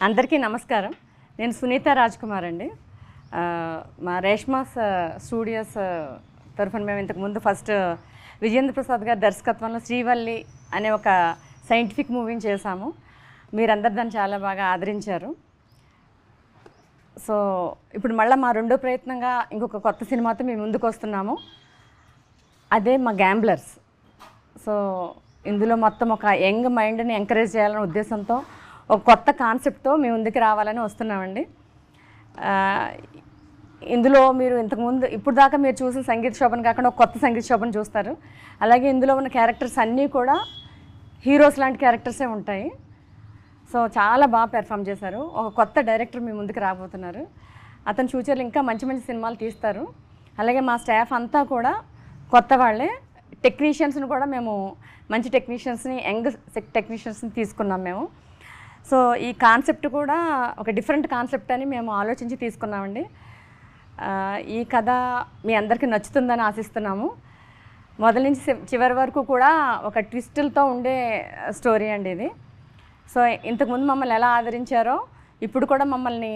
అందరికీ నమస్కారం. నేను సునీత రాజ్కుమార్ అండి. మా రేష్మాస్ స్టూడియోస్ తరఫున మేము ఇంతకుముందు ఫస్ట్ విజేంద్ర ప్రసాద్ గారి దర్శకత్వంలో శ్రీవల్లి అనే ఒక సైంటిఫిక్ మూవీని చేశాము. మీరందరు దాన్ని చాలా బాగా ఆదరించారు. సో ఇప్పుడు మళ్ళీ మా రెండో ప్రయత్నంగా ఇంకొక కొత్త సినిమాతో మేము ముందుకు వస్తున్నాము. అదే మా గ్యాంబ్లర్స్. సో ఇందులో మొత్తం ఒక యంగ్ మైండ్ని ఎంకరేజ్ చేయాలనే ఉద్దేశంతో ఒక కొత్త కాన్సెప్ట్తో మేము ముందుకు రావాలని వస్తున్నామండి. ఇందులో మీరు ఇంతకుముందు ఇప్పుడు దాకా మీరు చూసిన సంగీత శోభను కాకుండా ఒక కొత్త సంగీత శోభను చూస్తారు. అలాగే ఇందులో ఉన్న క్యారెక్టర్స్ అన్నీ కూడా హీరోస్ లాంటి క్యారెక్టర్సే ఉంటాయి. సో చాలా బాగా పెర్ఫామ్ చేశారు. ఒక కొత్త డైరెక్టర్ మీ ముందుకు రాబోతున్నారు. అతను ఫ్యూచర్లో ఇంకా మంచి మంచి సినిమాలు తీస్తారు. అలాగే మా స్టాఫ్ అంతా కూడా కొత్త వాళ్ళే. టెక్నీషియన్స్ని కూడా మేము మంచి టెక్నీషియన్స్ని, యంగ్ టెక్నీషియన్స్ని తీసుకున్నాం మేము. సో ఈ కాన్సెప్ట్ కూడా ఒక డిఫరెంట్ కాన్సెప్ట్ అని మేము ఆలోచించి తీసుకున్నామండి. ఈ కథ మీ అందరికీ నచ్చుతుందని ఆశిస్తున్నాము. మొదటి నుంచి చివరి వరకు కూడా ఒక ట్విస్టులతో ఉండే స్టోరీ అండి ఇది. సో ఇంతకుముందు మమ్మల్ని ఎలా ఆదరించారో ఇప్పుడు కూడా మమ్మల్ని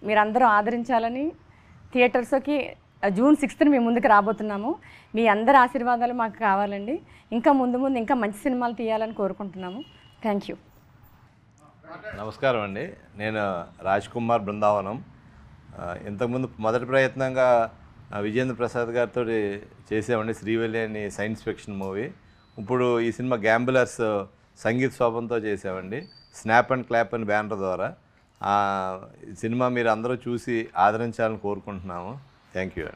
మీరందరూ ఆదరించాలని థియేటర్స్కి జూన్ 6th మేము ముందుకు రాబోతున్నాము. మీ అందరి ఆశీర్వాదాలు మాకు కావాలండి. ఇంకా ముందు ఇంకా మంచి సినిమాలు తీయాలని కోరుకుంటున్నాము. Thank you. నమస్కారం అండి. నేను రాజ్కుమార్ బృందావనం. ఇంతకుముందు మొదటి ప్రయత్నంగా విజేంద్ర ప్రసాద్ గారితో చేసామండి శ్రీవల్లి అని సైన్స్ ఫిక్షన్ మూవీ. ఇప్పుడు ఈ సినిమా గ్యాంబులర్స్ సంగీత శోభంతో చేసామండి. స్నాప్ అండ్ క్లాప్ అని బ్యానర్ ద్వారా. ఈ సినిమా మీరు అందరూ చూసి ఆదరించాలని కోరుకుంటున్నాము. Thank you.